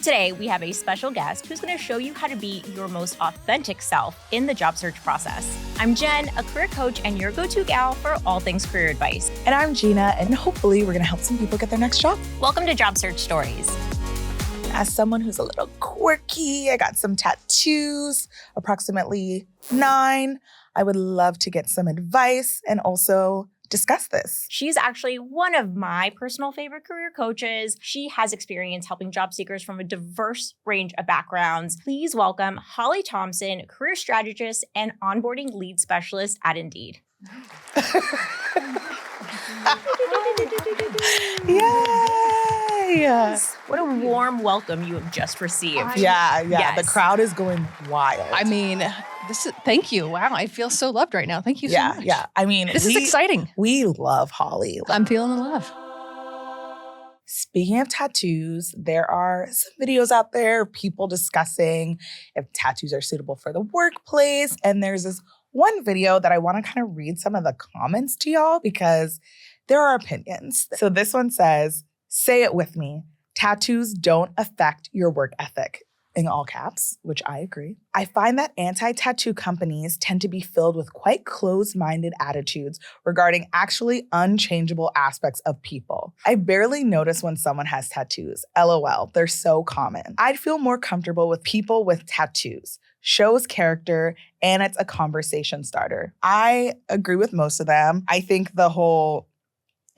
Today, we have a special guest who's going to show you how to be your most authentic self in the job search process. I'm Jen, a career coach and your go-to gal for all things career advice. And I'm Gina, and hopefully we're going to help some people get their next job. Welcome to Job Search Stories. As someone who's a little quirky, I got some tattoos, approximately 9. I would love to get some advice and also discuss this. She's actually one of my personal favorite career coaches. She has experience helping job seekers from a diverse range of backgrounds. Please welcome Holly Thompson, career strategist and onboarding lead specialist at Indeed. Yay! What a warm welcome you have just received. Yeah. Yes. The crowd is going wild. I mean, thank you. Wow, I feel so loved right now. Thank you so much. Yeah. I mean, This is exciting. We love Holly. I'm feeling the love. Speaking of tattoos, there are some videos out there of people discussing if tattoos are suitable for the workplace. And there's this one video that I want to kind of read some of the comments to y'all because there are opinions. So this one says, say it with me, tattoos don't affect your work ethic. In all caps, which I agree. I find that anti-tattoo companies tend to be filled with quite closed-minded attitudes regarding actually unchangeable aspects of people. I barely notice when someone has tattoos. LOL, they're so common. I'd feel more comfortable with people with tattoos. Shows character, and it's a conversation starter. I agree with most of them. I think the whole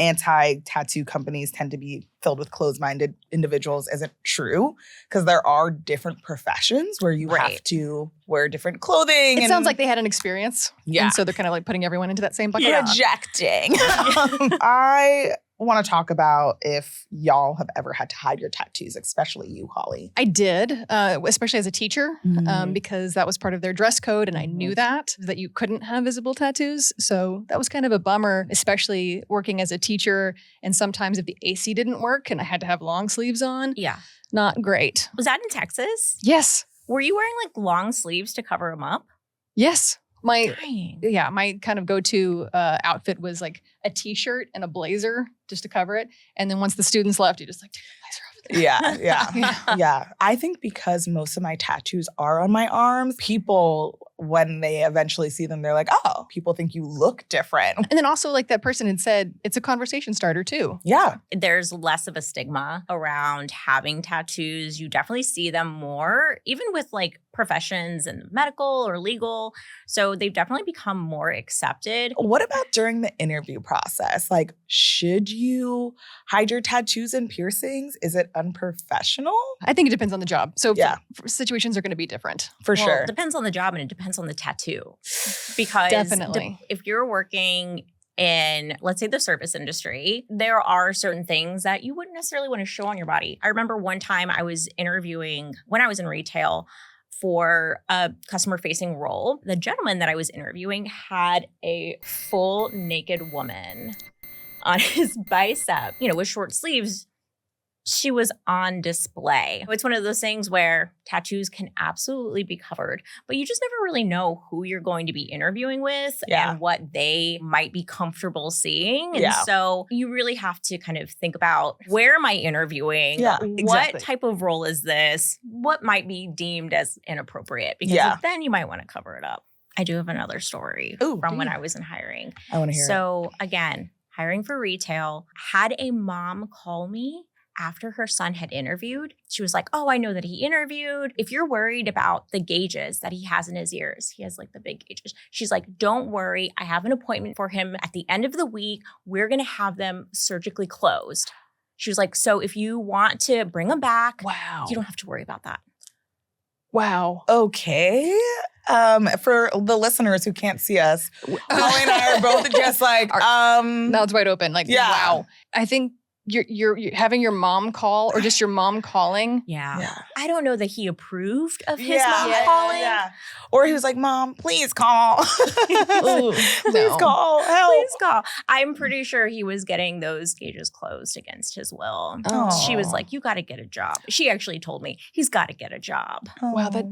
anti-tattoo companies tend to be filled with closed-minded individuals isn't true because there are different professions where you have to wear different clothing. It sounds like they had an experience. Yeah. And so they're kind of like putting everyone into that same bucket. Projecting. I want to talk about if y'all have ever had to hide your tattoos, especially you, Holly. I did, especially as a teacher, because that was part of their dress code. And I knew that you couldn't have visible tattoos. So that was kind of a bummer, especially working as a teacher. And sometimes if the AC didn't work and I had to have long sleeves on, not great. Was that in Texas? Yes. Were you wearing like long sleeves to cover them up? Yes. My Dang. kind of go-to outfit was like a t-shirt and a blazer just to cover it. And then once the students left, you just like take the blazer off. Yeah. I think because most of my tattoos are on my arms, people, when they eventually see them, they're like, oh, people think you look different. And then also like that person had said, it's a conversation starter too. Yeah. There's less of a stigma around having tattoos. You definitely see them more, even with like professions in medical or legal. So they've definitely become more accepted. What about during the interview process? Like, should you hide your tattoos and piercings? Is it unprofessional? I think it depends on the job. So situations are going to be different. For sure. It depends on the job and it depends on the tattoo. Because Definitely. If you're working in, let's say, the service industry, there are certain things that you wouldn't necessarily want to show on your body. I remember one time I was interviewing when I was in retail for a customer-facing role. The gentleman that I was interviewing had a full naked woman on his bicep, with short sleeves. She was on display. It's one of those things where tattoos can absolutely be covered, but you just never really know who you're going to be interviewing with and what they might be comfortable seeing. And so you really have to kind of think about, where am I interviewing? Yeah, What type of role is this? What might be deemed as inappropriate? Because then you might want to cover it up. I do have another story from when I was in hiring. I want to hear it. So again, hiring for retail, had a mom call me after her son had interviewed. She was like, oh, I know that he interviewed. If you're worried about the gauges that he has in his ears, he has like the big gauges. She's like, don't worry. I have an appointment for him at the end of the week. We're going to have them surgically closed. She was like, so if you want to bring them back, you don't have to worry about that. Wow. Okay. For the listeners who can't see us, Holly and I are both just like, mouths wide open. Like, wow. I think you're having your mom call or just your mom calling. Yeah. I don't know that he approved of his mom calling. Yeah. Or he was like, Mom, please call. Please call. Help. Please call. I'm pretty sure he was getting those gauges closed against his will. Oh. She was like, you got to get a job. She actually told me he's got to get a job. Wow, that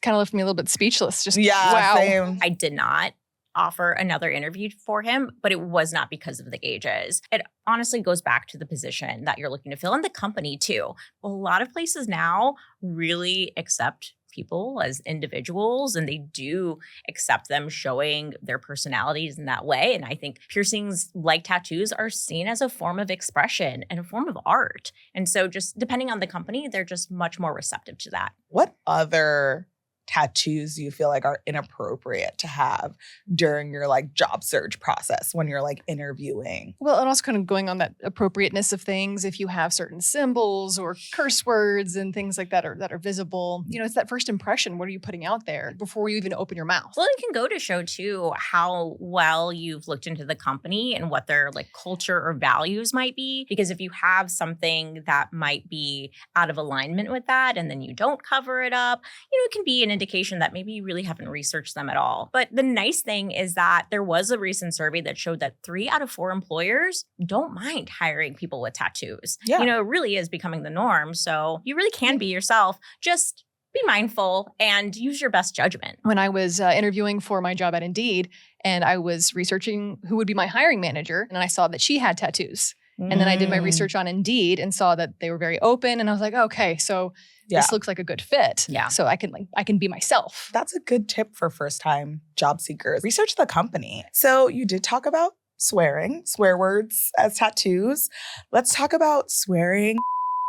kind of left me a little bit speechless. Just wow. wow. Same. I did not offer another interview for him, but it was not because of the gauges. It honestly goes back to the position that you're looking to fill and the company too. A lot of places now really accept people as individuals, and they do accept them showing their personalities in that way. And I think piercings, like tattoos, are seen as a form of expression and a form of art. And so just depending on the company, they're just much more receptive to that. What other tattoos do you feel like are inappropriate to have during your like job search process when you're like interviewing? Well, and also kind of going on that appropriateness of things, if you have certain symbols or curse words and things like that are visible, it's that first impression. What are you putting out there before you even open your mouth? Well, it can go to show too how well you've looked into the company and what their like culture or values might be. Because if you have something that might be out of alignment with that and then you don't cover it up, it can be an indication that maybe you really haven't researched them at all. But the nice thing is that there was a recent survey that showed that 3 out of 4 employers don't mind hiring people with tattoos. Yeah. It really is becoming the norm. So you really can be yourself. Just be mindful and use your best judgment. When I was interviewing for my job at Indeed, and I was researching who would be my hiring manager, and I saw that she had tattoos. And then I did my research on Indeed and saw that they were very open. And I was like, okay, so this looks like a good fit. Yeah. So I can be myself. That's a good tip for first-time job seekers. Research the company. So you did talk about swearing, swear words as tattoos. Let's talk about swearing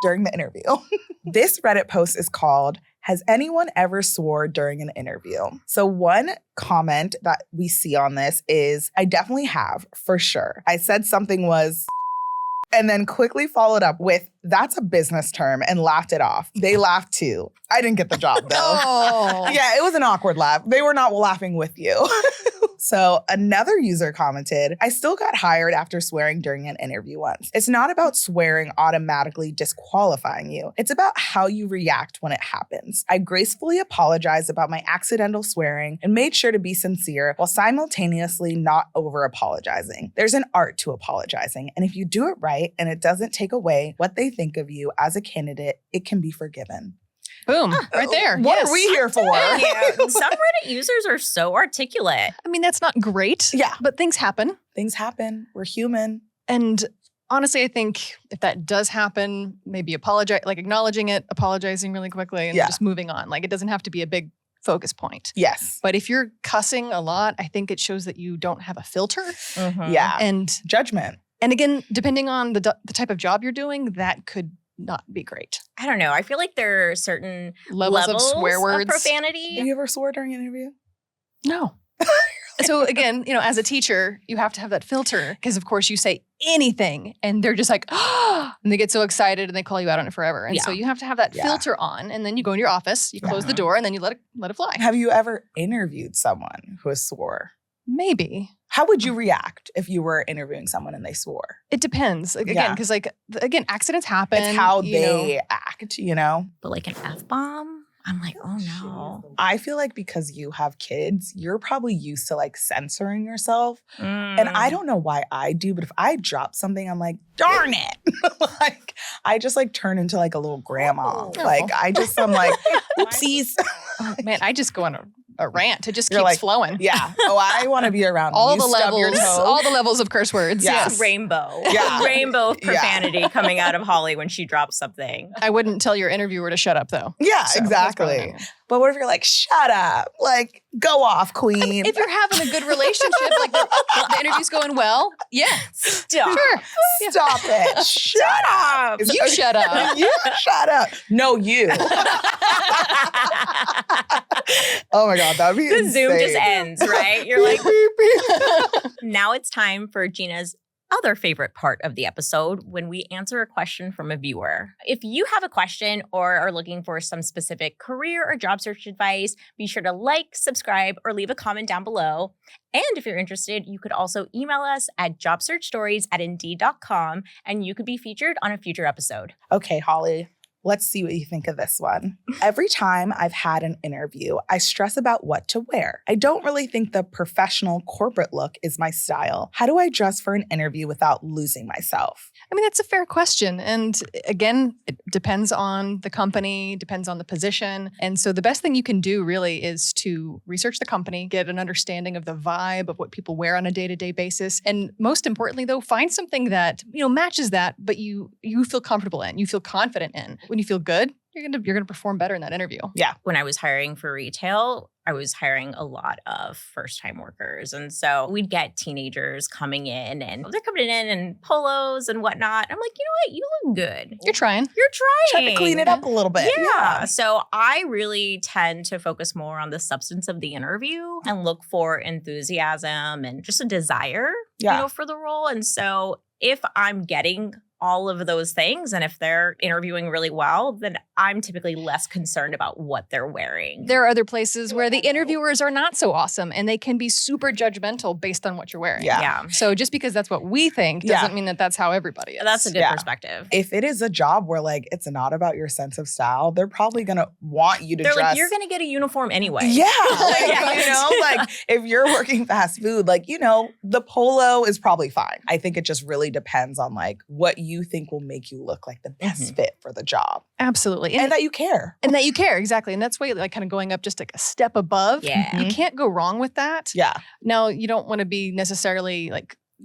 during the interview. This Reddit post is called, "Has anyone ever swore during an interview?" So one comment that we see on this is, "I definitely have, for sure. I said something was," and then quickly followed up with, "That's a business term," and laughed it off. They laughed too. I didn't get the job though. Oh. Yeah, it was an awkward laugh. They were not laughing with you. So another user commented, "I still got hired after swearing during an interview once. It's not about swearing automatically disqualifying you. It's about how you react when it happens. I gracefully apologized about my accidental swearing and made sure to be sincere while simultaneously not over-apologizing. There's an art to apologizing, and if you do it right and it doesn't take away what they think of you as a candidate, it can be forgiven." Boom, right there. What Yes. are we here for? Yeah. Some Reddit users are so articulate. I mean, that's not great. Yeah. But things happen. Things happen. We're human. And honestly, I think if that does happen, maybe acknowledging it, apologizing really quickly, and just moving on. Like, it doesn't have to be a big focus point. Yes. But if you're cussing a lot, I think it shows that you don't have a filter. Mhm. Yeah. And Judgment. again, depending on the type of job you're doing, that could not be great. I don't know. I feel like there are certain Levels of swear words. of profanity. Have you ever swore during an interview? No. So again, as a teacher, you have to have that filter because, of course, you say anything and they're just like, oh, and they get so excited and they call you out on it forever. And so you have to have that filter on, and then you go into your office, you close the door, and then you let it fly. Have you ever interviewed someone who has swore? Maybe. How would you react if you were interviewing someone and they swore? It depends. Again, because accidents happen. It's how they act, But like an F-bomb? I'm like, oh no. I feel like because you have kids, you're probably used to like censoring yourself. And I don't know why I do, but if I drop something, I'm like, darn it. Like, I just like turn into like a little grandma. Like, I'm like, oopsies. Oh, man, I just go on a rant. It just You're keeps like, flowing. Yeah. Oh, I want to be around when all you the stub your levels, toe. all the levels of curse words. Yeah. Yes. Rainbow. Yeah. Rainbow of profanity coming out of Holly when she drops something. I wouldn't tell your interviewer to shut up, though. Yeah, So, that's probably exactly. not good. But what if you're like, shut up? Like, go off, queen. If you're having a good relationship, like the interview's going well, yeah. Stop. Sure. Yeah. Stop it. Shut up. You shut up. You shut up. No, you. Oh my God, that would be The insane. Zoom just ends, right? You're like, Beep, beep, beep. now it's time for Gina's other favorite part of the episode, when we answer a question from a viewer. If you have a question or are looking for some specific career or job search advice, be sure to like, subscribe, or leave a comment down below. And if you're interested, you could also email us at jobsearchstories@indeed.com, and you could be featured on a future episode. Okay, Holly. Let's see what you think of this one. Every time I've had an interview, I stress about what to wear. I don't really think the professional corporate look is my style. How do I dress for an interview without losing myself? I mean, that's a fair question. And again, it depends on the company, depends on the position. And so the best thing you can do really is to research the company, get an understanding of the vibe of what people wear on a day-to-day basis. And most importantly, though, find something that, matches that, but you feel comfortable in, you feel confident in. When you feel good, you're gonna perform better in that interview. Yeah. When I was hiring for retail, I was hiring a lot of first-time workers. And so we'd get teenagers coming in and they're coming in polos and whatnot. I'm like, you know what? You look good. You're trying. You're trying. Try to clean it up a little bit. Yeah. So I really tend to focus more on the substance of the interview and look for enthusiasm and just a desire, for the role. And so if I'm getting all of those things, and if they're interviewing really well, then I'm typically less concerned about what they're wearing. There are other places where the interviewers are not so awesome and they can be super judgmental based on what you're wearing. Yeah. So just because that's what we think doesn't mean that that's how everybody is. That's a good perspective. If it is a job where it's not about your sense of style, they're probably going to want you to They're dress. like, you're going to get a uniform anyway. Yeah. If you're working fast food, the polo is probably fine. I think it just really depends on what you think will make you look like the best fit for the job. Absolutely. And that you care. And that you care, exactly. And that's why kind of going up just a step above. Yeah. You can't go wrong with that. Yeah. Now, you don't want to be necessarily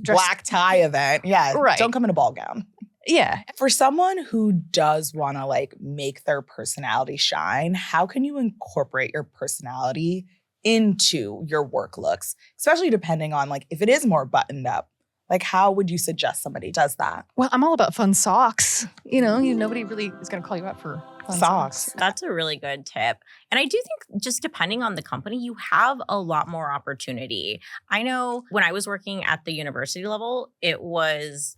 dressed. Black tie event. Yeah. Right. Don't come in a ball gown. Yeah. For someone who does want to make their personality shine, how can you incorporate your personality into your work looks, especially depending on if it is more buttoned up? How would you suggest somebody does that? Well, I'm all about fun socks. Nobody really is going to call you out for fun socks. That's a really good tip. And I do think just depending on the company, you have a lot more opportunity. I know when I was working at the university level, it was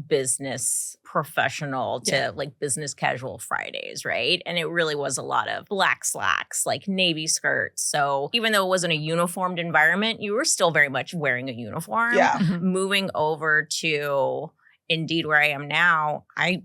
business professional to business casual Fridays, right? And it really was a lot of black slacks, navy skirts. So even though it wasn't a uniformed environment, you were still very much wearing a uniform. Yeah. Moving over to Indeed, where I am now, I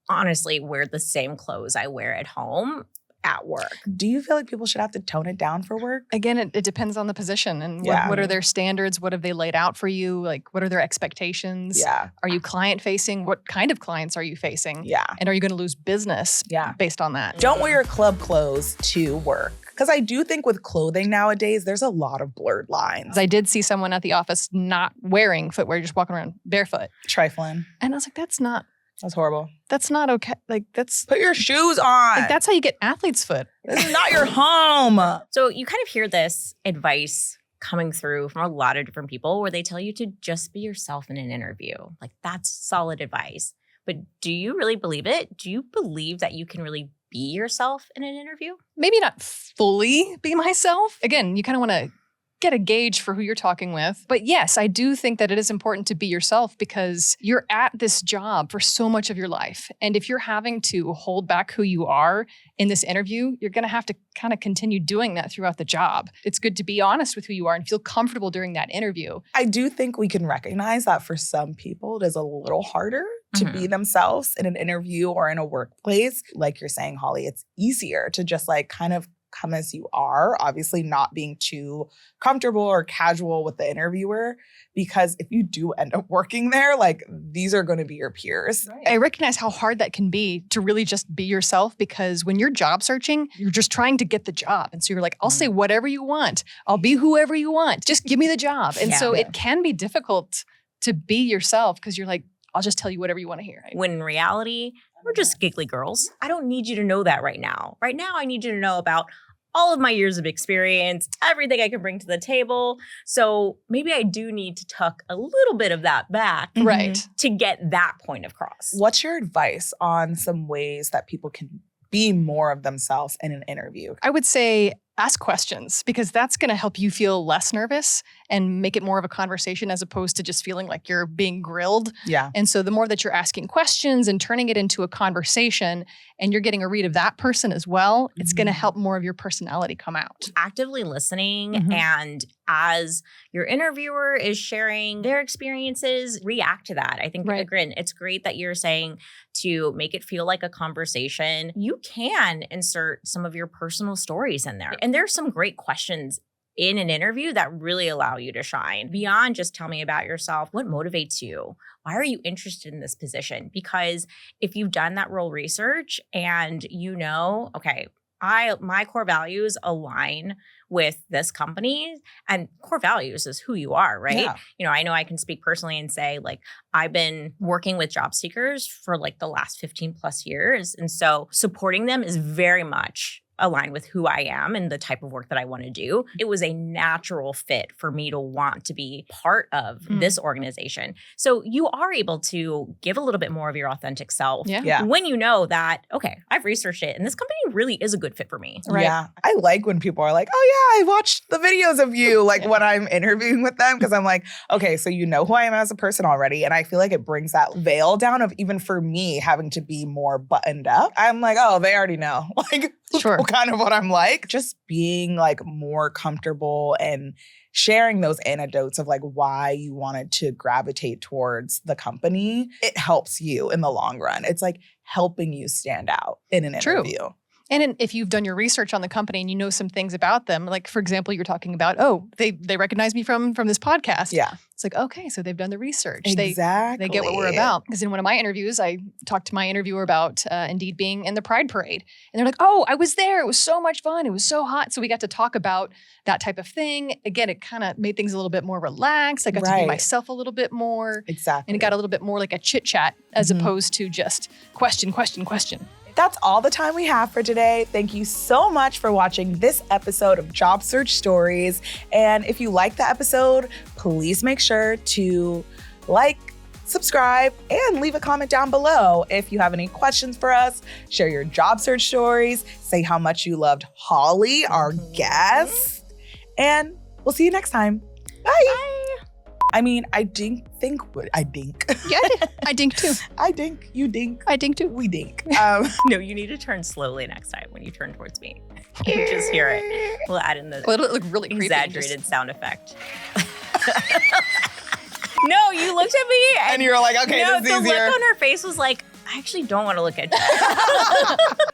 honestly wear the same clothes I wear at home at work. Do you feel like people should have to tone it down for work? Again, it depends on the position and what are their standards? What have they laid out for you? What are their expectations? Yeah. Are you client facing? What kind of clients are you facing? Yeah. And are you going to lose business based on that? Don't wear your club clothes to work. Because I do think with clothing nowadays, there's a lot of blurred lines. I did see someone at the office not wearing footwear, just walking around barefoot. Trifling. And I was like, that's horrible. That's not okay. Put your shoes on. That's how you get athlete's foot. This is not your home. So you kind of hear this advice coming through from a lot of different people where they tell you to just be yourself in an interview. That's solid advice. But do you really believe it? Do you believe that you can really be yourself in an interview? Maybe not fully be myself. Again, you kind of want to get a gauge for who you're talking with. But yes, I do think that it is important to be yourself because you're at this job for so much of your life. And if you're having to hold back who you are in this interview, you're going to have to kind of continue doing that throughout the job. It's good to be honest with who you are and feel comfortable during that interview. I do think we can recognize that for some people, it is a little harder to be themselves in an interview or in a workplace. Like you're saying, Holly, it's easier to just kind of come as you are, obviously not being too comfortable or casual with the interviewer, because if you do end up working there, these are going to be your peers. Right. I recognize how hard that can be to really just be yourself, because when you're job searching, you're just trying to get the job. And so you're like, I'll say whatever you want. I'll be whoever you want. Just give me the job. And so it can be difficult to be yourself because you're like, I'll just tell you whatever you want to hear. When in reality, we're just giggly girls. I don't need you to know that right now. Right now, I need you to know about all of my years of experience, everything I can bring to the table. So maybe I do need to tuck a little bit of that back to get that point across. What's your advice on some ways that people can be more of themselves in an interview? I would say ask questions, because that's going to help you feel less nervous and make it more of a conversation as opposed to just feeling like you're being grilled. Yeah. And so the more that you're asking questions and turning it into a conversation and you're getting a read of that person as well, it's going to help more of your personality come out. Actively listening and as your interviewer is sharing their experiences, react to that. I think, again, it's great that you're saying to make it feel like a conversation. You can insert some of your personal stories in there. And there's some great questions in an interview that really allow you to shine. Beyond just tell me about yourself, what motivates you? Why are you interested in this position? Because if you've done that role research and you know, okay, my core values align with this company, and core values is who you are, right? Yeah. You know, I know I can speak personally and say, like, I've been working with job seekers for like the last 15 plus years. And so supporting them is very much aligned with who I am and the type of work that I want to do. It was a natural fit for me to want to be part of this organization. So you are able to give a little bit more of your authentic self when you know that, okay, I've researched it and this company really is a good fit for me. Right. Yeah. I like when people are like, oh yeah, I watched the videos of you, like when I'm interviewing with them, because I'm like, okay, so you know who I am as a person already. And I feel like it brings that veil down of even for me having to be more buttoned up. I'm like, oh, they already know. Like, sure. Kind of what I'm like. Just being like more comfortable and sharing those anecdotes of like why you wanted to gravitate towards the company, it helps you in the long run. It's like helping you stand out in an interview. And if you've done your research on the company and you know some things about them, like for example, you're talking about, oh, they recognize me from this podcast. Yeah. It's like, okay, so they've done the research. Exactly. They get what we're about. Because in one of my interviews, I talked to my interviewer about Indeed being in the Pride Parade. And they're like, oh, I was there. It was so much fun. It was so hot. So we got to talk about that type of thing. Again, it kind of made things a little bit more relaxed. I got to be myself a little bit more. Exactly. And it got a little bit more like a chit chat as opposed to just question. That's all the time we have for today. Thank you so much for watching this episode of Job Search Stories. And if you like the episode, please make sure to like, subscribe, and leave a comment down below. If you have any questions for us, share your job search stories, say how much you loved Holly, our guest, and we'll see you next time. Bye. Bye. I mean, I dink. Yeah, I dink too. I dink, you dink. I dink too. We dink. No, you need to turn slowly next time when you turn towards me. You can just hear it. We'll add in the it'll look really exaggerated sound effect. No, you looked at me and you were like, okay, no, this is easier. The look on her face was like, I actually don't want to look at you.